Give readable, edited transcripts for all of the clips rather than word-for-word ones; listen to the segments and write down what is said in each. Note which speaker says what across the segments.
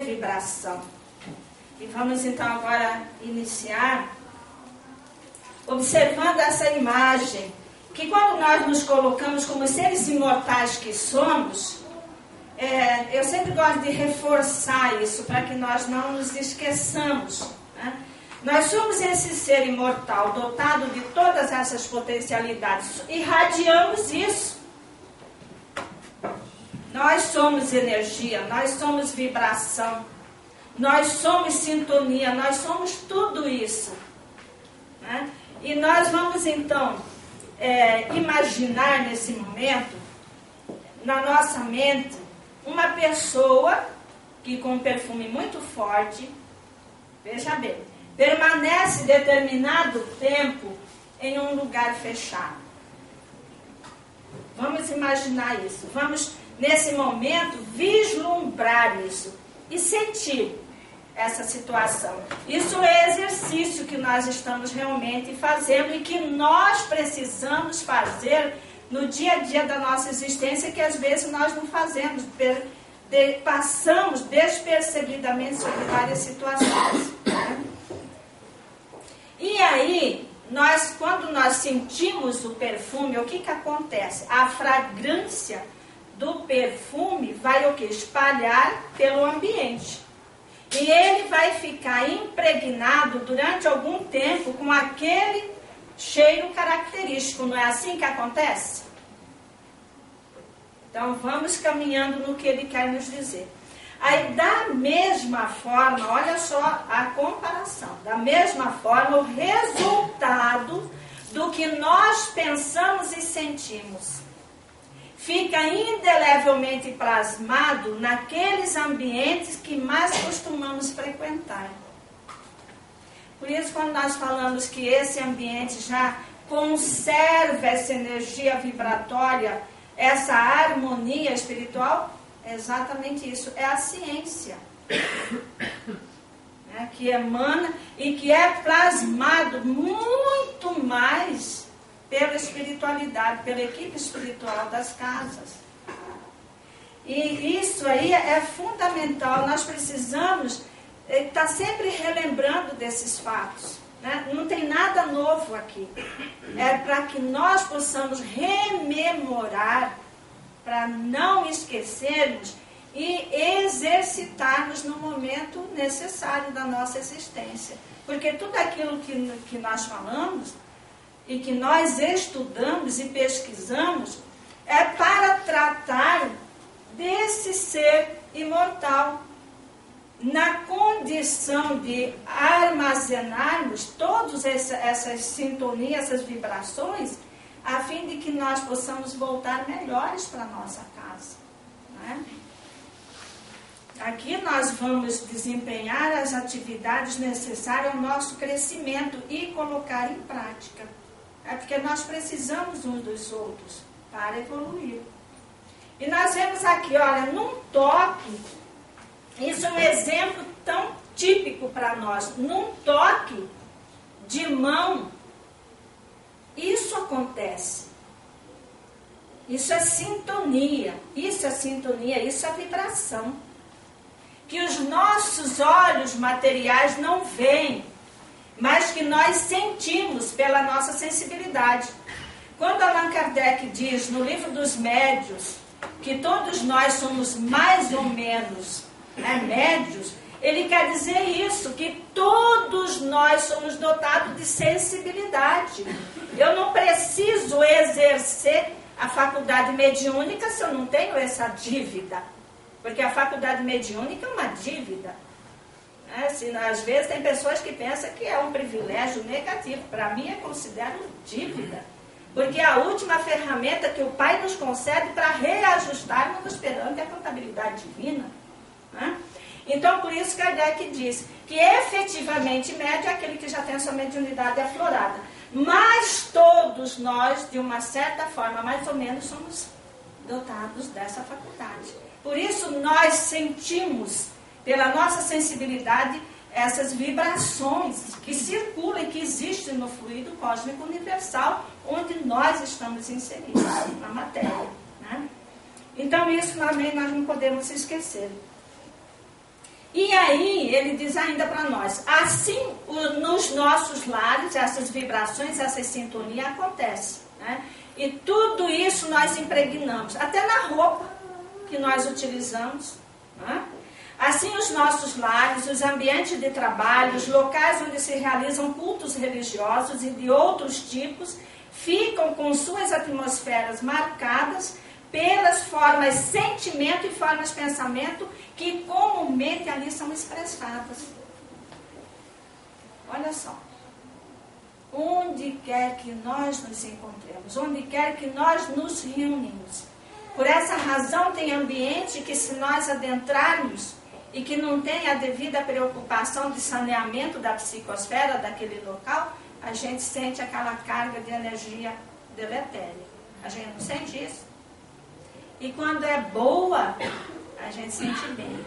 Speaker 1: vibração. E vamos então agora iniciar observando essa imagem, que quando nós nos colocamos como seres imortais que somos, eu sempre gosto de reforçar isso, para que nós não nos esqueçamos, né? Nós somos esse ser imortal, dotado de todas essas potencialidades, irradiamos isso. Nós somos energia, nós somos vibração, nós somos sintonia, nós somos tudo isso, né? E nós vamos então imaginar nesse momento, na nossa mente, uma pessoa que com um perfume muito forte, veja bem, permanece determinado tempo em um lugar fechado. Vamos imaginar isso, vamos nesse momento vislumbrar isso e sentir essa situação. Isso é exercício que nós estamos realmente fazendo e que nós precisamos fazer no dia a dia da nossa existência, que às vezes nós não fazemos, passamos despercebidamente sobre várias situações, né? E aí, quando nós sentimos o perfume, o que acontece? A fragrância do perfume vai o quê? Espalhar pelo ambiente. E ele vai ficar impregnado durante algum tempo com aquele cheiro característico. Não é assim que acontece? Então vamos caminhando no que ele quer nos dizer. Aí da mesma forma, olha só a comparação, da mesma forma o resultado do que nós pensamos e sentimos fica indelevelmente plasmado naqueles ambientes que mais costumamos frequentar. Por isso, quando nós falamos que esse ambiente já conserva essa energia vibratória, essa harmonia espiritual, é exatamente isso, é a ciência, né, que emana e que é plasmado muito mais pela espiritualidade, pela equipe espiritual das casas. E isso aí é fundamental, nós precisamos estar sempre relembrando desses fatos, né? Não tem nada novo aqui, é para que nós possamos rememorar, para não esquecermos e exercitarmos no momento necessário da nossa existência. Porque tudo aquilo que nós falamos e que nós estudamos e pesquisamos é para tratar desse ser imortal, na condição de armazenarmos todas essas sintonias, essas vibrações, a fim de que nós possamos voltar melhores para a nossa casa, né? Aqui nós vamos desempenhar as atividades necessárias ao nosso crescimento e colocar em prática. É porque nós precisamos uns dos outros para evoluir. E nós vemos aqui, olha, num toque, isso é um exemplo tão típico para nós, num toque de mão, isso acontece. Isso é sintonia, isso é vibração. Que os nossos olhos materiais não veem, mas que nós sentimos pela nossa sensibilidade. Quando Allan Kardec diz no livro dos médios que todos nós somos mais ou menos médios, ele quer dizer isso, que todos nós somos dotados de sensibilidade. Eu não preciso exercer a faculdade mediúnica se eu não tenho essa dívida, porque a faculdade mediúnica é uma dívida. Às vezes tem pessoas que pensam que é um privilégio negativo. Para mim, eu considero dívida, porque é a última ferramenta que o Pai nos concede para reajustarmos perante a contabilidade divina, né? Então, por isso Kardec diz que efetivamente médio é aquele que já tem a sua mediunidade aflorada. Mas todos nós, de uma certa forma, mais ou menos, somos dotados dessa faculdade. Por isso nós sentimos, pela nossa sensibilidade, essas vibrações que circulam e que existem no fluido cósmico universal, onde nós estamos inseridos, na matéria, né? Então isso também nós não podemos esquecer. E aí, ele diz ainda para nós, assim, nos nossos lares, essas vibrações, essa sintonia acontece, né? E tudo isso nós impregnamos, até na roupa que nós utilizamos, né? Assim, os nossos lares, os ambientes de trabalho, os locais onde se realizam cultos religiosos e de outros tipos, ficam com suas atmosferas marcadas pelas formas sentimento e formas pensamento que comumente ali são expressadas. Olha só. Onde quer que nós nos encontremos, onde quer que nós nos reunimos. Por essa razão tem ambiente que se nós adentrarmos e que não tem a devida preocupação de saneamento da psicosfera daquele local, a gente sente aquela carga de energia deletéria. A gente não sente isso? E quando é boa, a gente sente bem.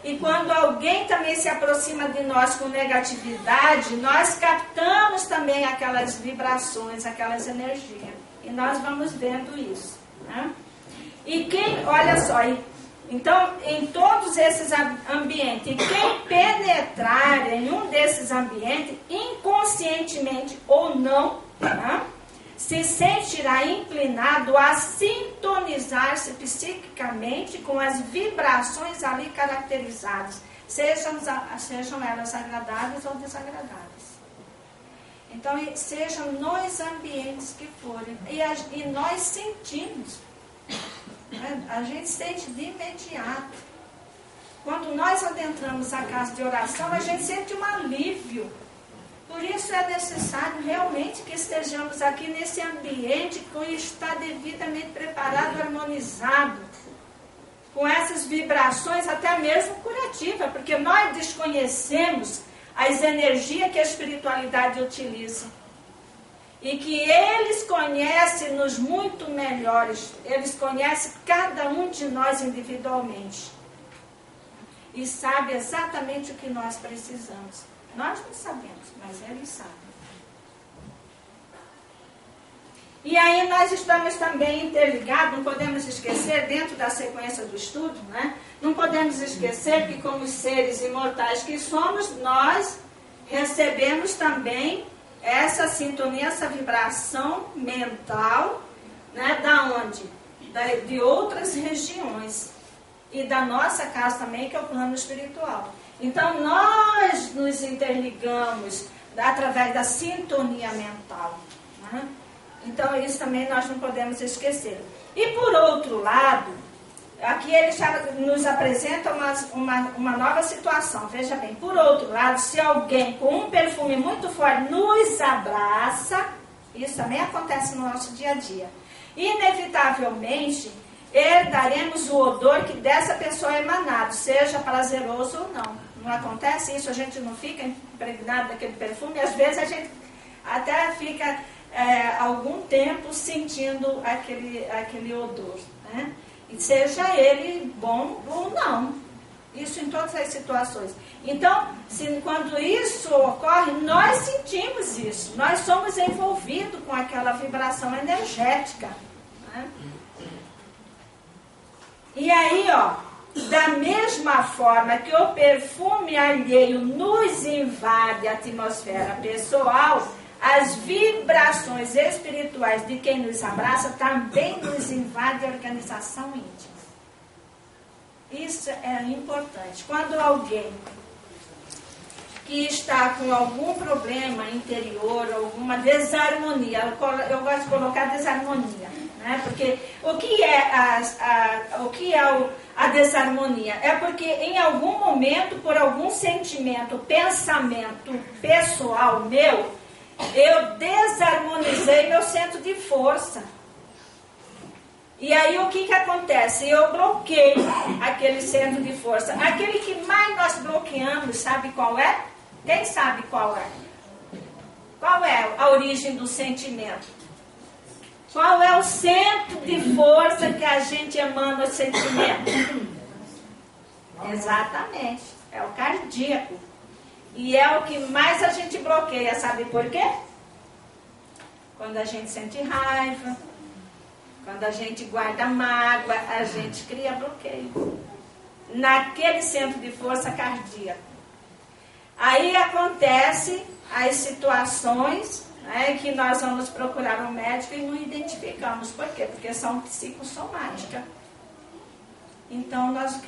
Speaker 1: E quando alguém também se aproxima de nós com negatividade, nós captamos também aquelas vibrações, aquelas energias. E nós vamos vendo isso, né? E quem, olha só, então, em todos esses ambientes, quem penetrar em um desses ambientes, inconscientemente ou não, né, se sentirá inclinado a sintonizar-se psiquicamente com as vibrações ali caracterizadas, sejam elas agradáveis ou desagradáveis. Então, sejam nos ambientes que forem, e nós sentimos. A gente sente de imediato. Quando nós adentramos a casa de oração, a gente sente um alívio. Por isso é necessário realmente que estejamos aqui nesse ambiente que está devidamente preparado, harmonizado, com essas vibrações até mesmo curativas, porque nós desconhecemos as energias que a espiritualidade utiliza. E que eles conhecem-nos muito melhores, eles conhecem cada um de nós individualmente. E sabem exatamente o que nós precisamos. Nós não sabemos, mas eles sabem. E aí nós estamos também interligados, não podemos esquecer, dentro da sequência do estudo, né? Não podemos esquecer que como seres imortais que somos, nós recebemos também essa sintonia, essa vibração mental, né, da onde? De outras regiões. E da nossa casa também, que é o plano espiritual. Então, nós nos interligamos através da sintonia mental. Né? Então, isso também nós não podemos esquecer. E, por outro lado, aqui ele já nos apresenta uma nova situação. Veja bem, por outro lado, se alguém com um perfume muito forte nos abraça, isso também acontece no nosso dia a dia, inevitavelmente herdaremos o odor que dessa pessoa é emanado, seja prazeroso ou não. Não acontece isso? A gente não fica impregnado daquele perfume? Às vezes a gente até fica algum tempo sentindo aquele odor, né? Seja ele bom ou não. Isso em todas as situações. Então, quando isso ocorre, nós sentimos isso. Nós somos envolvidos com aquela vibração energética. Né? E aí, ó, da mesma forma que o perfume alheio nos invade a atmosfera pessoal, as vibrações espirituais de quem nos abraça também nos invade a organização íntima. Isso é importante. Quando alguém que está com algum problema interior, alguma desarmonia, eu gosto de colocar desarmonia, né? Porque o que é a desarmonia? É porque em algum momento, por algum sentimento, pensamento pessoal meu, eu desarmonizei meu centro de força. E aí o que acontece? Eu bloqueio aquele centro de força. Aquele que mais nós bloqueamos, sabe qual é? Quem sabe qual é? Qual é a origem do sentimento? Qual é o centro de força que a gente emana o sentimento? Exatamente, é o cardíaco. E é o que mais a gente bloqueia, sabe por quê? Quando a gente sente raiva, quando a gente guarda mágoa, a gente cria bloqueio. naquele centro de força cardíaco. Aí acontece as situações, né, que nós vamos procurar um médico e não identificamos. Por quê? Porque são psicossomáticas. Então, nós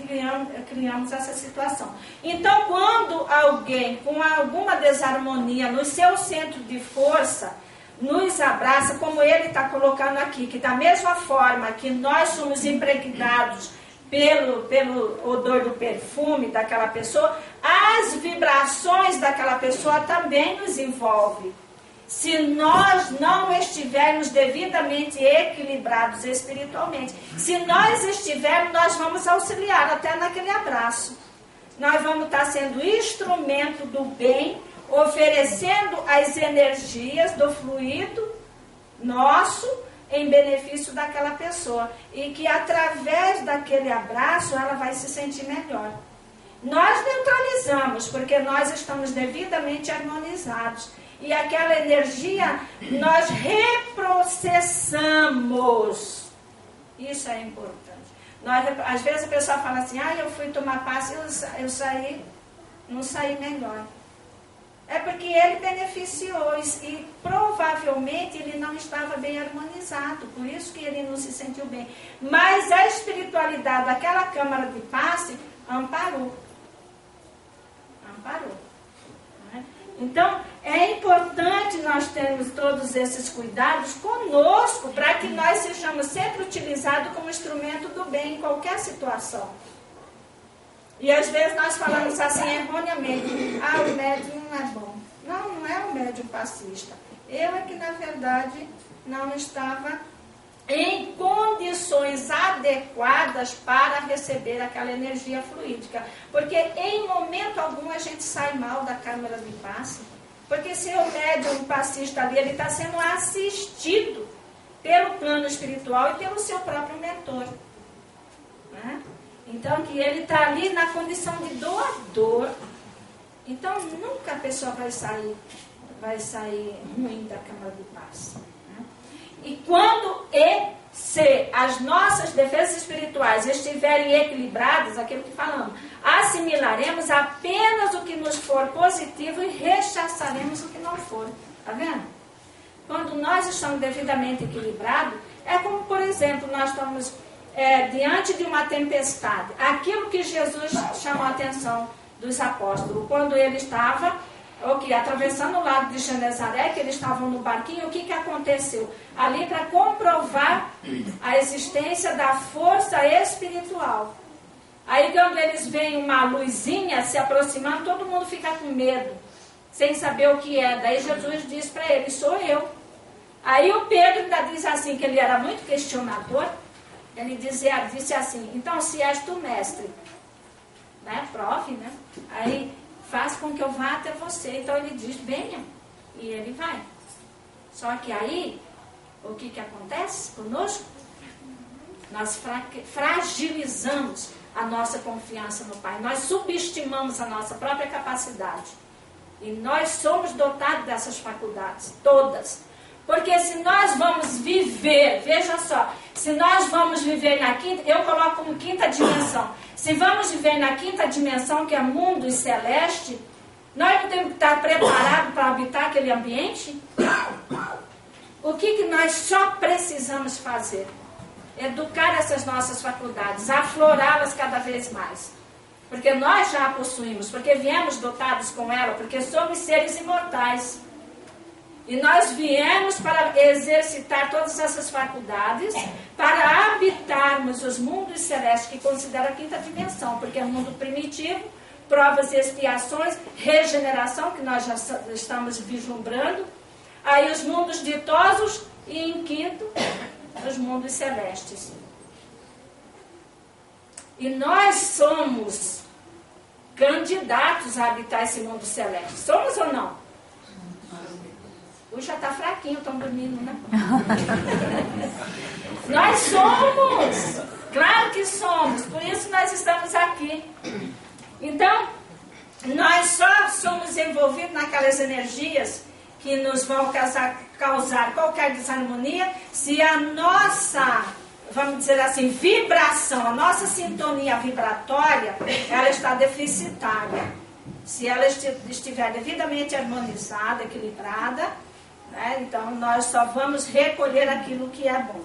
Speaker 1: criamos essa situação. Então, quando alguém com alguma desarmonia no seu centro de força nos abraça, como ele está colocando aqui, que da mesma forma que nós somos impregnados pelo odor do perfume daquela pessoa, as vibrações daquela pessoa também nos envolvem. Se nós não estivermos devidamente equilibrados espiritualmente, se nós estivermos, nós vamos auxiliar até naquele abraço. Nós vamos estar sendo instrumento do bem, oferecendo as energias do fluido nosso em benefício daquela pessoa. E que através daquele abraço ela vai se sentir melhor. Nós neutralizamos, porque nós estamos devidamente harmonizados. E aquela energia nós reprocessamos. Isso é importante. Às vezes a pessoa fala assim, eu fui tomar passe e não saí melhor. É porque ele beneficiou e provavelmente ele não estava bem harmonizado, por isso que ele não se sentiu bem. Mas a espiritualidade daquela câmara de passe amparou. Então, é importante nós termos todos esses cuidados conosco, para que nós sejamos sempre utilizados como instrumento do bem em qualquer situação. E às vezes nós falamos assim erroneamente, o médium não é bom. Não é o médium passista. Eu é que, na verdade, não estava em condições adequadas para receber aquela energia fluídica. Porque em momento algum a gente sai mal da câmara de passe. Porque se o médium passista ali, ele está sendo assistido pelo plano espiritual e pelo seu próprio mentor. Né? Então, que ele está ali na condição de doador. Então, nunca a pessoa vai sair ruim da câmara de passe. E quando se as nossas defesas espirituais estiverem equilibradas, aquilo que falamos, assimilaremos apenas o que nos for positivo e rechaçaremos o que não for. Está vendo? Quando nós estamos devidamente equilibrados, é como, por exemplo, nós estamos diante de uma tempestade. Aquilo que Jesus chamou a atenção dos apóstolos, quando ele estava atravessando o lago de Genezaré, que eles estavam no barquinho, o que aconteceu? Ali para comprovar a existência da força espiritual. Aí quando eles veem uma luzinha se aproximando, todo mundo fica com medo, sem saber o que é. Daí Jesus diz para ele, sou eu. Aí o Pedro ainda diz assim, que ele era muito questionador, ele disse assim, então se és tu mestre, né? Prove, né? Aí faz com que eu vá até você. Então ele diz, venha. E ele vai. Só que aí, o que acontece conosco? Nós fragilizamos a nossa confiança no Pai. Nós subestimamos a nossa própria capacidade. E nós somos dotados dessas faculdades, todas. Porque se nós vamos viver, veja só, se nós vamos viver na quinta, eu coloco como quinta dimensão. Se vamos viver na quinta dimensão, que é mundo e celeste, nós não temos que estar preparados para habitar aquele ambiente? O que nós só precisamos fazer? Educar essas nossas faculdades, aflorá-las cada vez mais. Porque nós já a possuímos, porque viemos dotados com ela, porque somos seres imortais. E nós viemos para exercitar todas essas faculdades, para habitarmos os mundos celestes, que considera a quinta dimensão, porque é mundo primitivo, provas e expiações, regeneração, que nós já estamos vislumbrando, aí os mundos ditosos e, em quinto, os mundos celestes. E nós somos candidatos a habitar esse mundo celeste. Somos ou não? Hoje já está fraquinho, estão dormindo, né? Nós somos! Claro que somos, por isso nós estamos aqui. Então, nós só somos envolvidos naquelas energias que nos vão causar qualquer desarmonia se a nossa vamos dizer assim, vibração, a nossa sintonia vibratória, ela está deficitária. Se ela estiver devidamente harmonizada, equilibrada, né, então nós só vamos recolher aquilo que é bom.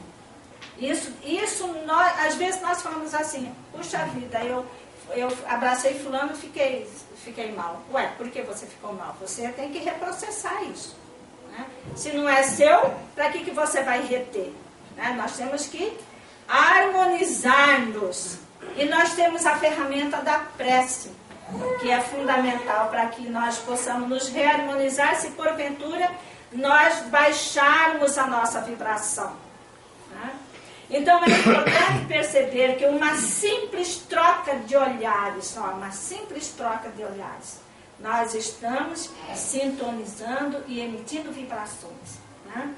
Speaker 1: Às vezes nós falamos assim, puxa vida, eu abracei fulano e fiquei mal. Ué, por que você ficou mal? Você tem que reprocessar isso. Né? Se não é seu, para que você vai reter? Né? Nós temos que harmonizar-nos. E nós temos a ferramenta da prece, que é fundamental para que nós possamos nos reharmonizar se porventura nós baixarmos a nossa vibração. Né? Então é importante perceber que uma simples troca de olhares, nós estamos sintonizando e emitindo vibrações. Né?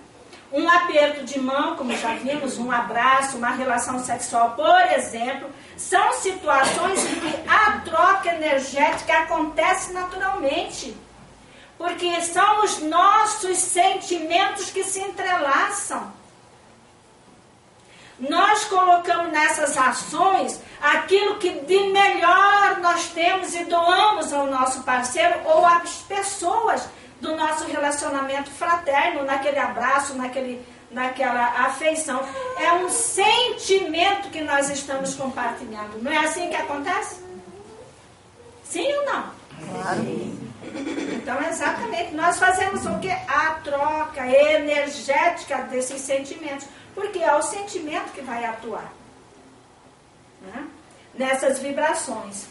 Speaker 1: Um aperto de mão, como já vimos, um abraço, uma relação sexual, por exemplo, são situações em que a troca energética acontece naturalmente. Porque são os nossos sentimentos que se entrelaçam. Nós colocamos nessas ações aquilo que de melhor nós temos e doamos ao nosso parceiro ou às pessoas do nosso relacionamento fraterno, naquele abraço, naquela afeição. É um sentimento que nós estamos compartilhando. Não é assim que acontece? Sim ou não?
Speaker 2: Claro.
Speaker 1: Então, exatamente, nós fazemos o quê? A troca energética desses sentimentos. Porque é o sentimento que vai atuar, né, nessas vibrações.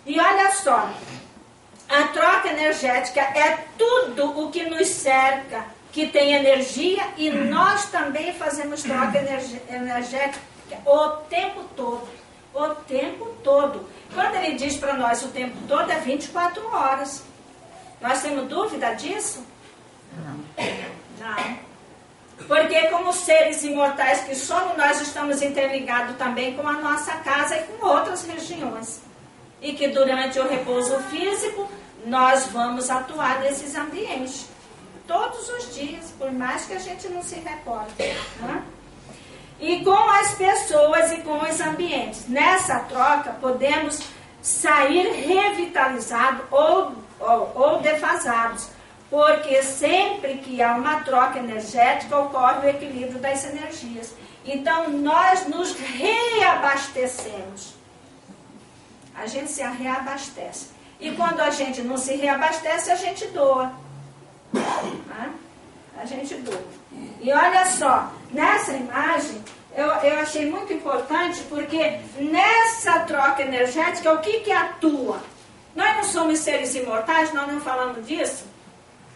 Speaker 1: E olha só, a troca energética é tudo o que nos cerca, que tem energia, e nós também fazemos troca energética o tempo todo. O tempo todo. Quando ele diz para nós o tempo todo, é 24 horas. Nós temos dúvida disso? Não. Porque como seres imortais que somos, nós estamos interligados também com a nossa casa e com outras regiões. E que durante o repouso físico, nós vamos atuar nesses ambientes. Todos os dias, por mais que a gente não se recorde. Né? E com as pessoas e com os ambientes. Nessa troca, podemos sair revitalizados ou defasados. Porque sempre que há uma troca energética, ocorre o equilíbrio das energias. Então, nós nos reabastecemos. A gente se reabastece. E quando a gente não se reabastece, a gente doa. Né? A gente doa. E olha só, nessa imagem, eu achei muito importante, porque nessa troca energética, o que atua? Nós não somos seres imortais, nós não falamos disso?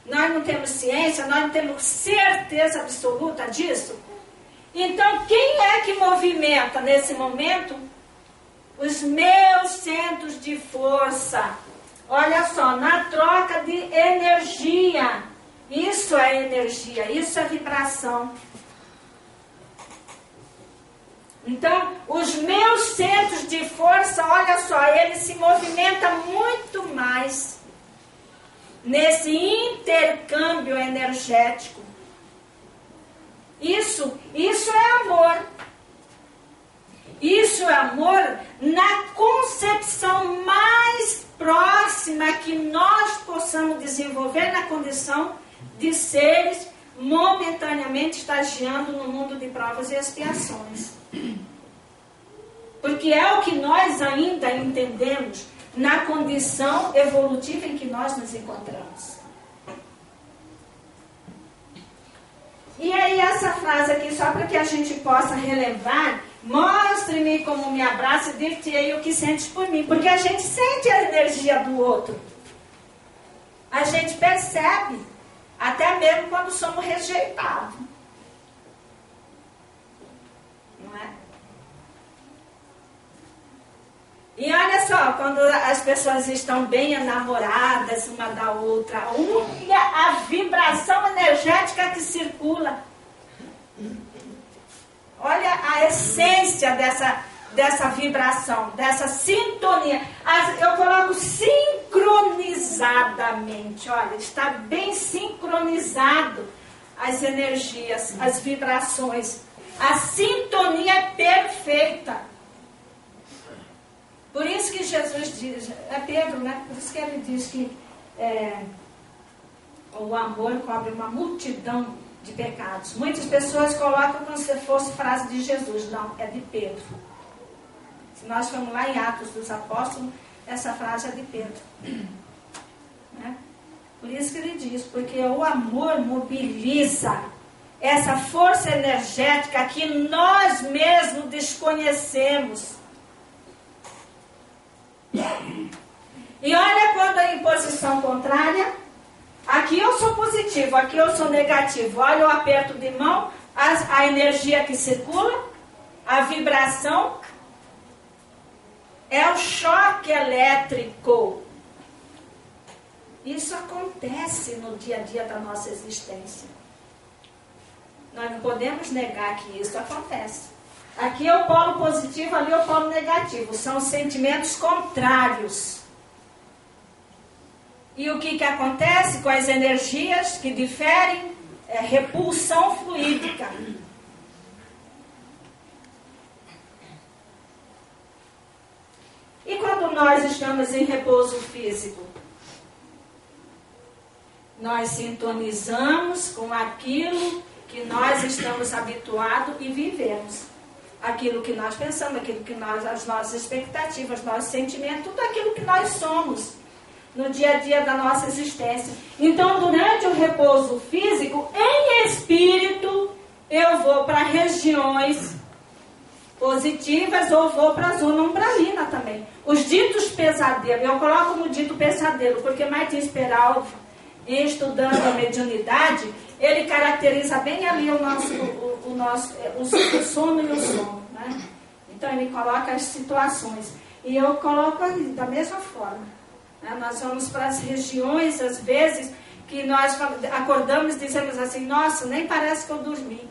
Speaker 1: Nós não temos ciência, nós não temos certeza absoluta disso. Então, quem é que movimenta nesse momento os meus centros de força? Olha só, na troca de energia. Isso é energia, isso é vibração. Então, os meus centros de força, olha só, eles se movimentam muito mais nesse intercâmbio energético. Isso é amor. Isso é amor na concepção mais próxima que nós possamos desenvolver na condição de seres momentaneamente estagiando no mundo de provas e expiações. Porque é o que nós ainda entendemos na condição evolutiva em que nós nos encontramos. E aí essa frase aqui, só para que a gente possa relembrar: mostre-me como me abraça e dir-te-ei o que sentes por mim. Porque a gente sente a energia do outro. A gente percebe, até mesmo quando somos rejeitados. Não é? E olha só, quando as pessoas estão bem enamoradas uma da outra, olha a vibração energética que circula. Olha a essência dessa vibração, dessa sintonia. Eu coloco sincronizadamente. Olha, está bem sincronizado as energias, as vibrações A sintonia é perfeita. Por isso que Jesus diz, é Pedro, né? Por isso que ele diz que o amor cobre uma multidão de pecados. Muitas pessoas colocam como se fosse frase de Jesus. Não, é de Pedro. Se nós formos lá em Atos dos Apóstolos, essa frase é de Pedro. Né? Por isso que ele diz, porque o amor mobiliza essa força energética que nós mesmos desconhecemos. E olha quando a imposição contrária, aqui eu sou positivo, aqui eu sou negativo. Olha o aperto de mão, a energia que circula, a vibração, é o choque elétrico. Isso acontece no dia a dia da nossa existência. Nós não podemos negar que isso acontece. Aqui é o polo positivo, ali é o polo negativo. São sentimentos contrários. E o que acontece com as energias que diferem? É repulsão fluídica. E quando nós estamos em repouso físico? Nós sintonizamos com aquilo que nós estamos habituados e vivemos. Aquilo que nós pensamos, aquilo que as nossas expectativas, nossos sentimentos, tudo aquilo que nós somos no dia a dia da nossa existência. Então, durante o repouso físico, em espírito, eu vou para regiões positivas ou vou para a zona umbralina também. Os ditos pesadelos, eu coloco no dito pesadelo, porque Martins Peralva, estudando a mediunidade, ele caracteriza bem ali o sono e o sono, né? Então ele coloca as situações. E eu coloco ali da mesma forma. Né? Nós vamos para as regiões, às vezes, que nós acordamos e dizemos assim, nossa, nem parece que eu dormi.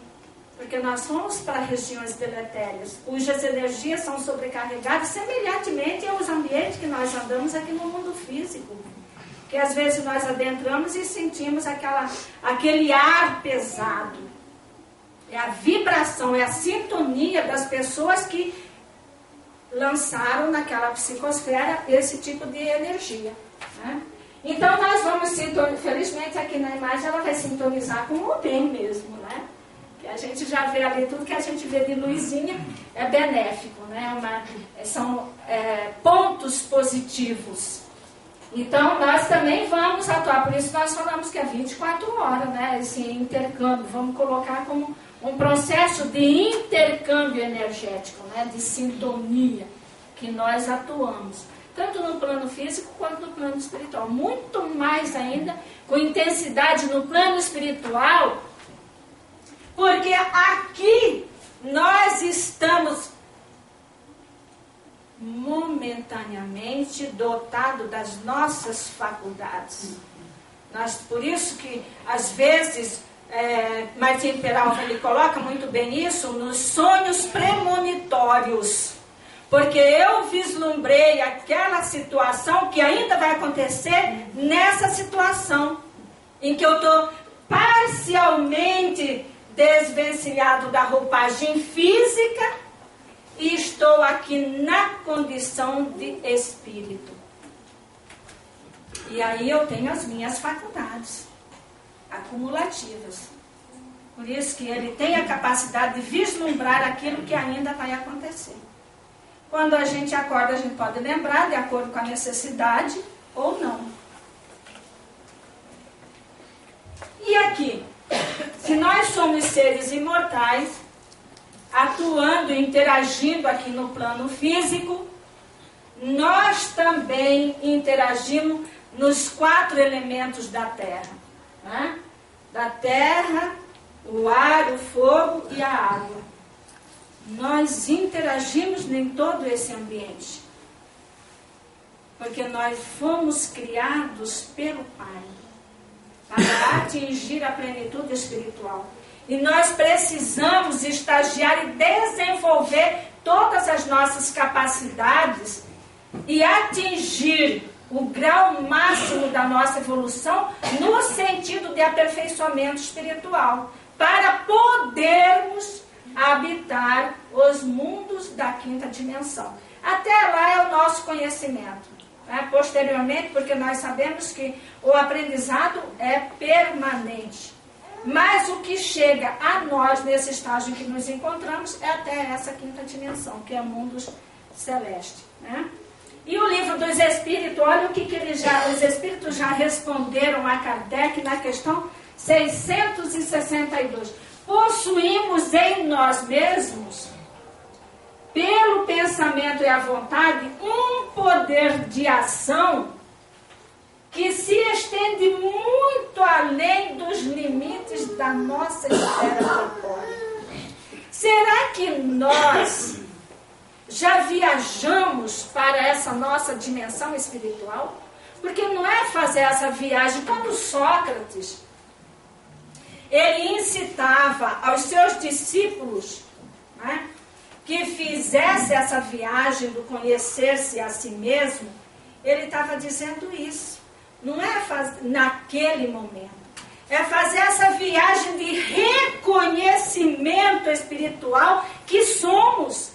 Speaker 1: Porque nós fomos para regiões deletérias, cujas energias são sobrecarregadas, semelhantemente aos ambientes que nós andamos aqui no mundo físico. Que às vezes nós adentramos e sentimos aquele ar pesado. É a vibração, é a sintonia das pessoas que lançaram naquela psicosfera esse tipo de energia. Né? Então nós vamos sintonizar, felizmente aqui na imagem ela vai sintonizar com o bem mesmo, né? Que a gente já vê ali, tudo que a gente vê de luzinha é benéfico, né? São pontos positivos. Então, nós também vamos atuar, por isso nós falamos que é 24 horas, né? Esse intercâmbio, vamos colocar como um processo de intercâmbio energético, né? De sintonia, que nós atuamos, tanto no plano físico quanto no plano espiritual. Muito mais ainda, com intensidade no plano espiritual, porque aqui nós estamos momentaneamente dotado das nossas faculdades. Por isso que, às vezes, Martim Peralva ele coloca muito bem isso nos sonhos premonitórios. Porque eu vislumbrei aquela situação que ainda vai acontecer nessa situação, em que eu estou parcialmente desvencilhado da roupagem física e estou aqui na condição de espírito. E aí eu tenho as minhas faculdades acumulativas. Por isso que ele tem a capacidade de vislumbrar aquilo que ainda vai acontecer. Quando a gente acorda, a gente pode lembrar de acordo com a necessidade ou não. E aqui, se nós somos seres imortais, atuando e interagindo aqui no plano físico, nós também interagimos nos 4 elementos da Terra. Né? Da terra, o ar, o fogo e a água. Nós interagimos em todo esse ambiente. Porque nós fomos criados pelo Pai para atingir a plenitude espiritual. E nós precisamos estagiar e desenvolver todas as nossas capacidades e atingir o grau máximo da nossa evolução no sentido de aperfeiçoamento espiritual, para podermos habitar os mundos da quinta dimensão. Até lá é o nosso conhecimento. Posteriormente, porque nós sabemos que o aprendizado é permanente. Mas o que chega a nós nesse estágio em que nos encontramos é até essa quinta dimensão, que é o mundo celeste. E o livro dos Espíritos, olha o que os Espíritos já responderam a Kardec na questão 662. Possuímos em nós mesmos, pelo pensamento e a vontade, um poder de ação que se estende muito além dos limites da nossa esfera corpórea. Será que nós já viajamos para essa nossa dimensão espiritual? Porque não é fazer essa viagem. Quando Sócrates, ele incitava aos seus discípulos, que fizesse essa viagem do conhecer-se a si mesmo, ele estava dizendo isso. Não é naquele momento. É fazer essa viagem de reconhecimento espiritual que somos.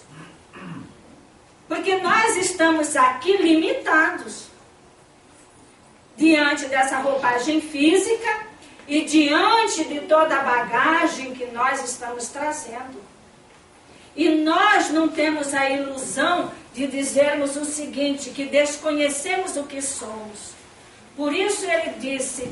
Speaker 1: Porque nós estamos aqui limitados. Diante dessa roupagem física e diante de toda a bagagem que nós estamos trazendo. E nós não temos a ilusão de dizermos o seguinte, que desconhecemos o que somos. Por isso ele disse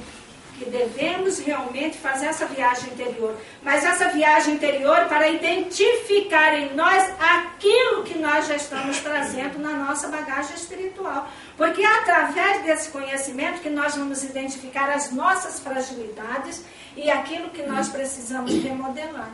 Speaker 1: que devemos realmente fazer essa viagem interior. Mas essa viagem interior para identificar em nós aquilo que nós já estamos trazendo na nossa bagagem espiritual. Porque é através desse conhecimento que nós vamos identificar as nossas fragilidades e aquilo que nós precisamos remodelar.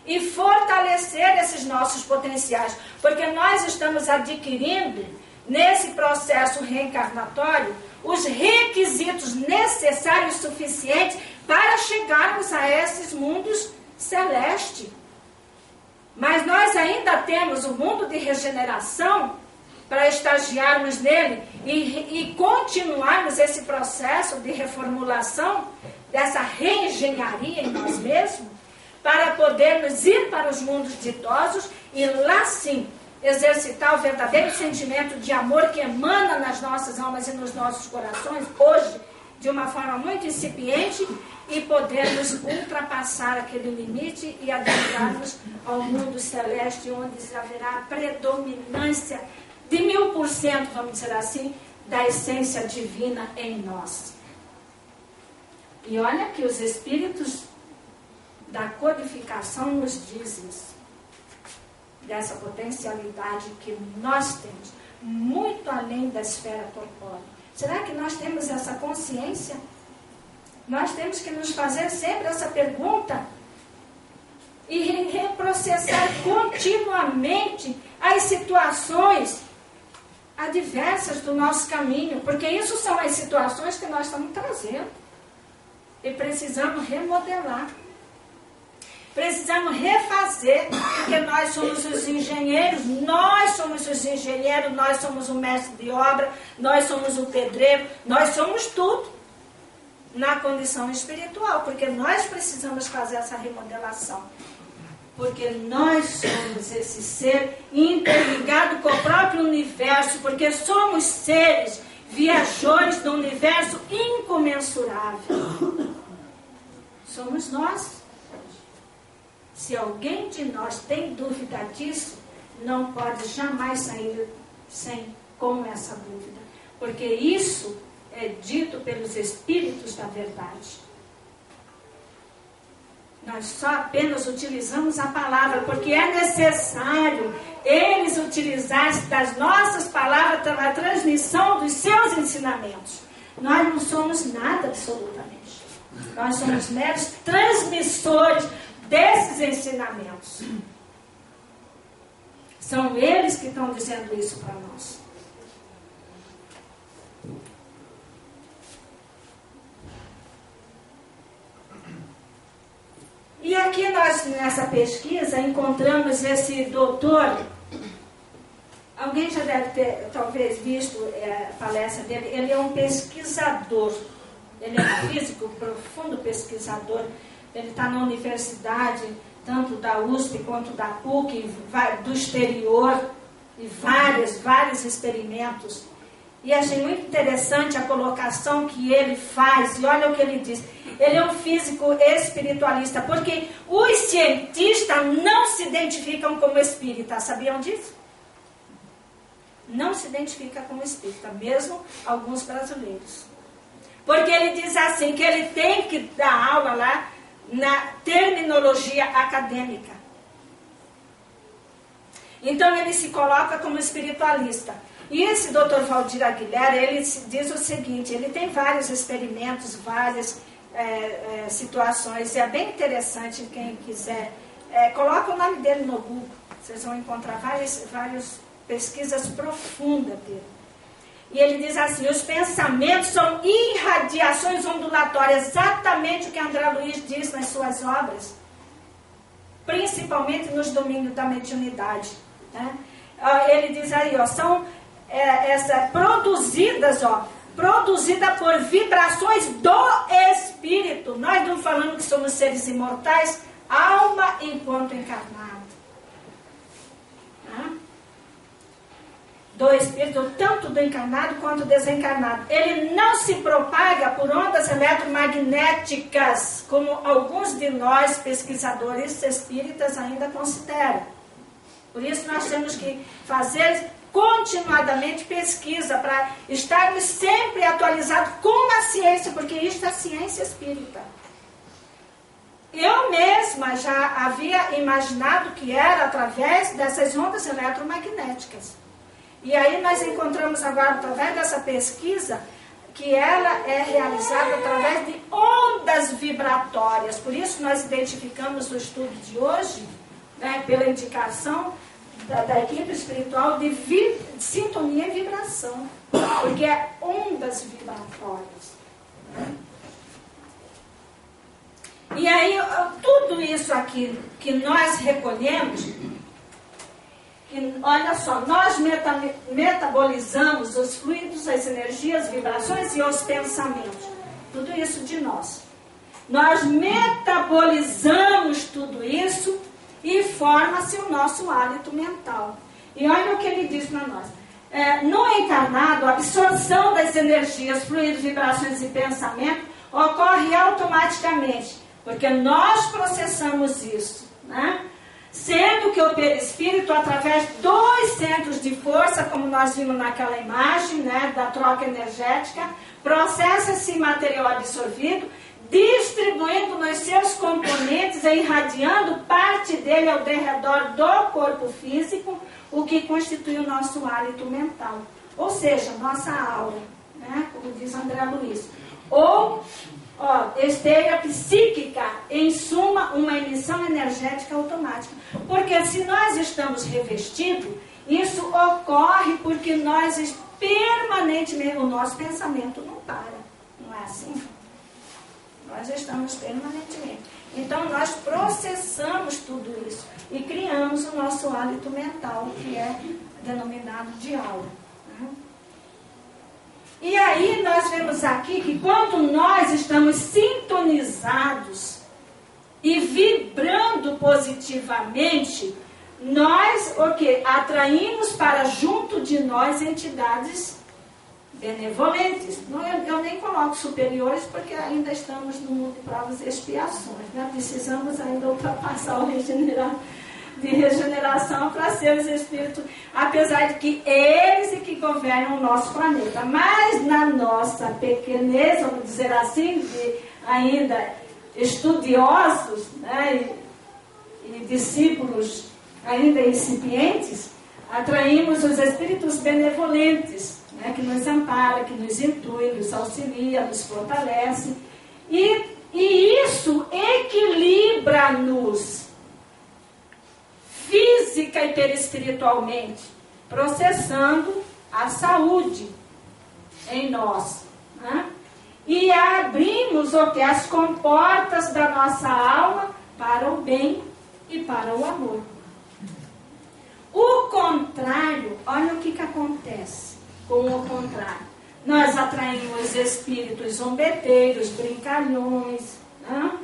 Speaker 1: E fortalecer esses nossos potenciais. Porque nós estamos adquirindo, nesse processo reencarnatório, os requisitos necessários e suficientes para chegarmos a esses mundos celestes. Mas nós ainda temos o mundo de regeneração para estagiarmos nele e continuarmos esse processo de reformulação, dessa reengenharia em nós mesmos, para podermos ir para os mundos ditosos e lá sim exercitar o verdadeiro sentimento de amor que emana nas nossas almas e nos nossos corações, hoje, de uma forma muito incipiente, e podermos ultrapassar aquele limite e adentrarmos ao mundo celeste, onde haverá a predominância de 1000%, vamos dizer assim, da essência divina em nós. E olha que os espíritos da codificação nos dizem isso. Dessa potencialidade que nós temos, muito além da esfera corpórea. Será que nós temos essa consciência? Nós temos que nos fazer sempre essa pergunta e reprocessar continuamente as situações adversas do nosso caminho, porque isso são as situações que nós estamos trazendo e precisamos remodelar. Precisamos refazer, porque nós somos os engenheiros, nós somos o mestre de obra, nós somos o pedreiro, nós somos tudo na condição espiritual, porque nós precisamos fazer essa remodelação. Porque nós somos esse ser interligado com o próprio universo, porque somos seres viajores do universo incomensurável. Somos nós. Se alguém de nós tem dúvida disso, não pode jamais sair com essa dúvida. Porque isso é dito pelos Espíritos da verdade. Nós só apenas utilizamos a palavra, porque é necessário eles utilizarem das nossas palavras na transmissão dos seus ensinamentos. Nós não somos nada absolutamente. Nós somos meros transmissores desses ensinamentos. São eles que estão dizendo isso para nós. E aqui nós, nessa pesquisa, encontramos esse doutor. Alguém já deve ter, talvez, visto a palestra dele. Ele é um pesquisador. Ele é um físico, profundo pesquisador. Ele está na universidade tanto da USP quanto da PUC, do exterior, e vários experimentos. E achei muito interessante a colocação que ele faz, e olha o que ele diz. Ele é um físico espiritualista, porque os cientistas não se identificam como espírita, sabiam disso? Não se identifica como espírita, mesmo alguns brasileiros. Porque ele diz assim, que ele tem que dar aula lá na terminologia acadêmica. Então ele se coloca como espiritualista. E esse Dr. Valdir Aguilera, ele diz o seguinte, ele tem vários experimentos, várias situações, e é bem interessante, quem quiser, coloca o nome dele no Google, vocês vão encontrar várias pesquisas profundas dele. E ele diz assim, os pensamentos são irradiações ondulatórias, exatamente o que André Luiz diz nas suas obras, principalmente nos domínios da mediunidade. Né? Ele diz aí, são produzidas por vibrações do espírito. Nós não falamos que somos seres imortais, alma enquanto encarnado. Do espírito, tanto do encarnado quanto do desencarnado. Ele não se propaga por ondas eletromagnéticas, como alguns de nós, pesquisadores espíritas, ainda consideram. Por isso nós temos que fazer continuadamente pesquisa, para estarmos sempre atualizados com a ciência, porque isto é a ciência espírita. Eu mesma já havia imaginado que era através dessas ondas eletromagnéticas. E aí nós encontramos agora, através dessa pesquisa, que ela é realizada através de ondas vibratórias. Por isso nós identificamos o estudo de hoje, né, pela indicação da equipe espiritual de sintonia e vibração. Porque é ondas vibratórias. E aí, tudo isso aqui que nós recolhemos, olha só, nós metabolizamos os fluidos, as energias, vibrações e os pensamentos. Tudo isso de nós. Nós metabolizamos tudo isso e forma-se o nosso hálito mental. E olha o que ele diz para nós. No encarnado, a absorção das energias, fluidos, vibrações e pensamento ocorre automaticamente, porque nós processamos isso, né? Sendo que o perispírito, através dos centros de força, como nós vimos naquela imagem, né, da troca energética, processa esse material absorvido, distribuindo nos seus componentes e irradiando parte dele ao redor do corpo físico, o que constitui o nosso hálito mental. Ou seja, nossa aura, né, como diz André Luiz. Ou esteira psíquica, em suma, uma emissão energética automática. Porque se nós estamos revestidos, isso ocorre porque nós permanentemente, o nosso pensamento não para. Não é assim? Nós estamos permanentemente. Então nós processamos tudo isso e criamos o nosso hálito mental, que é denominado de aura. E aí nós vemos aqui que quando nós estamos sintonizados e vibrando positivamente, nós atraímos para junto de nós entidades benevolentes. Eu nem coloco superiores, porque ainda estamos no mundo de provas e expiações, né? Precisamos ainda ultrapassar o de regeneração para ser os espíritos, apesar de que eles é que governam o nosso planeta. Mas na nossa pequenez, vamos dizer assim, de ainda estudiosos, né, e discípulos ainda incipientes, atraímos os espíritos benevolentes, né, que nos ampara, que nos intui, nos auxilia, nos fortalece. E isso equilibra-nos física e perispiritualmente, processando a saúde em nós. Né? E abrimos as comportas da nossa alma para o bem e para o amor. O contrário, olha o que acontece com o contrário. Nós atraímos espíritos zombeteiros, brincalhões, né?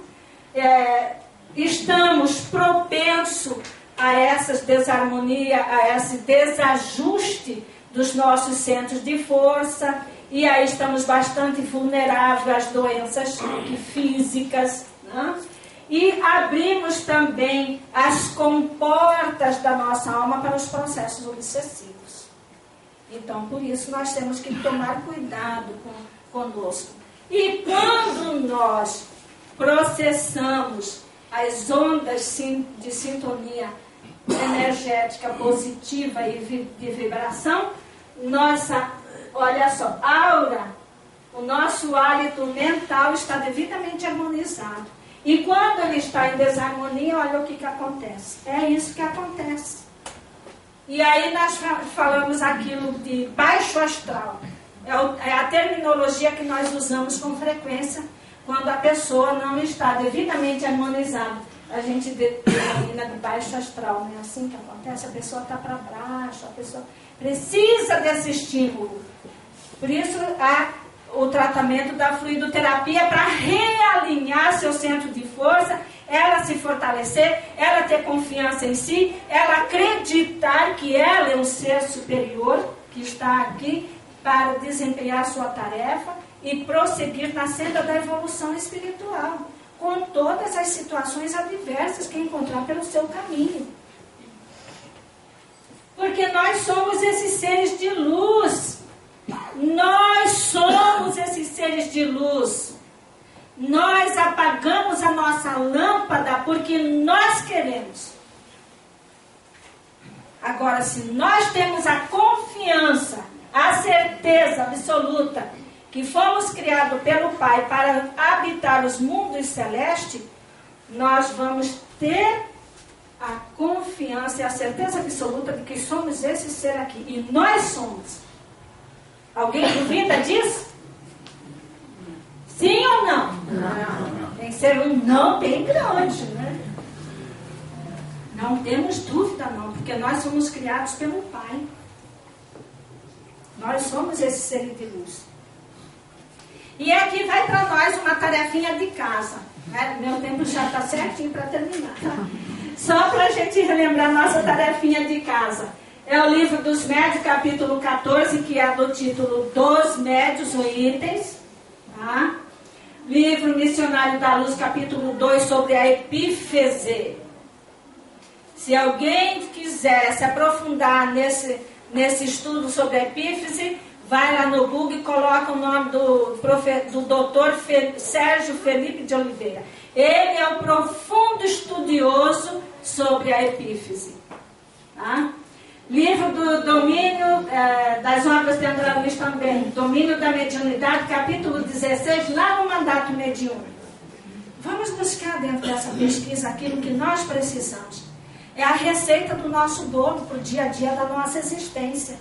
Speaker 1: estamos propensos a essas desarmonias, a esse desajuste dos nossos centros de força, e aí estamos bastante vulneráveis às doenças físicas, né? E abrimos também as comportas da nossa alma para os processos obsessivos. Então, por isso, nós temos que tomar cuidado conosco. E quando nós processamos as ondas de sintonia energética positiva e de vibração, nossa, olha só, aura, o nosso hálito mental está devidamente harmonizado. E quando ele está em desarmonia, olha o que acontece. É isso que acontece. E aí nós falamos aquilo de baixo astral. É a terminologia que nós usamos com frequência quando a pessoa não está devidamente harmonizada. A gente denomina de baixo astral, não é assim que acontece? A pessoa está para baixo, a pessoa precisa desse estímulo. Por isso, o tratamento da fluidoterapia para realinhar seu centro de força, ela se fortalecer, ela ter confiança em si, ela acreditar que ela é um ser superior que está aqui para desempenhar sua tarefa e prosseguir na senda da evolução espiritual, com todas as situações adversas que encontrar pelo seu caminho. Porque nós somos esses seres de luz. Nós somos esses seres de luz. Nós apagamos a nossa lâmpada porque nós queremos. Agora, se nós temos a confiança, a certeza absoluta que fomos criados pelo Pai para habitar os mundos celestes, nós vamos ter a confiança e a certeza absoluta de que somos esse ser aqui. E nós somos. Alguém duvida disso? Sim ou não? Não. Tem que ser um não bem grande, né? Não temos dúvida não, porque nós somos criados pelo Pai. Nós somos esse ser de luz. E aqui vai para nós uma tarefinha de casa. Né? Meu tempo já está certinho para terminar. Tá? Só para a gente relembrar nossa tarefinha de casa. É o livro dos médios, capítulo 14, que é do título Dos Médios ou Itens. Tá? Livro Missionário da Luz, capítulo 2, sobre a epífise. Se alguém quiser se aprofundar nesse estudo sobre a epífise, vai lá no Google e coloca o nome do doutor Sérgio Felipe de Oliveira. Ele é um profundo estudioso sobre a epífise. Tá? Livro do domínio das obras de André Luiz também, Domínio da Mediunidade, capítulo 16, lá no Mandato Mediúnico. Vamos buscar dentro dessa pesquisa aquilo que nós precisamos. É a receita do nosso bolo para o dia a dia da nossa existência.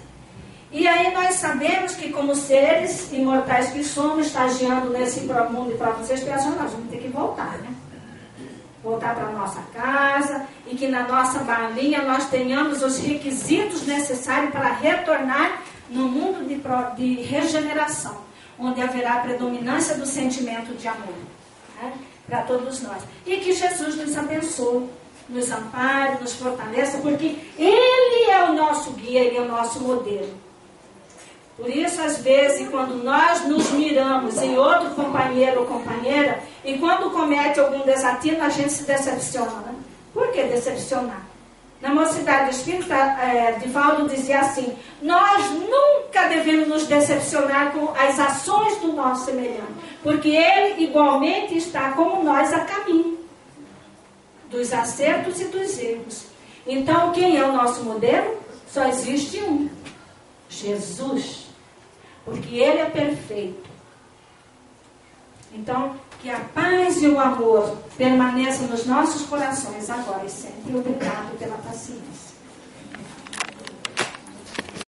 Speaker 1: E aí nós sabemos que como seres imortais que somos, estagiando nesse mundo de provas e expiações, nós vamos ter que voltar, né? Voltar para a nossa casa e que na nossa balinha nós tenhamos os requisitos necessários para retornar no mundo de regeneração, onde haverá a predominância do sentimento de amor, né? Para todos nós. E que Jesus nos abençoe, nos ampare, nos fortaleça, porque Ele é o nosso guia, Ele é o nosso modelo. Por isso, às vezes, quando nós nos miramos em outro companheiro ou companheira, e quando comete algum desatino, a gente se decepciona, né? Por que decepcionar? Na Mocidade Espírita, Divaldo dizia assim: nós nunca devemos nos decepcionar com as ações do nosso semelhante, porque ele igualmente está como nós a caminho dos acertos e dos erros. Então, quem é o nosso modelo? Só existe um: Jesus, porque Ele é perfeito. Então, que a paz e o amor permaneçam nos nossos corações agora e sempre. Obrigado pela paciência.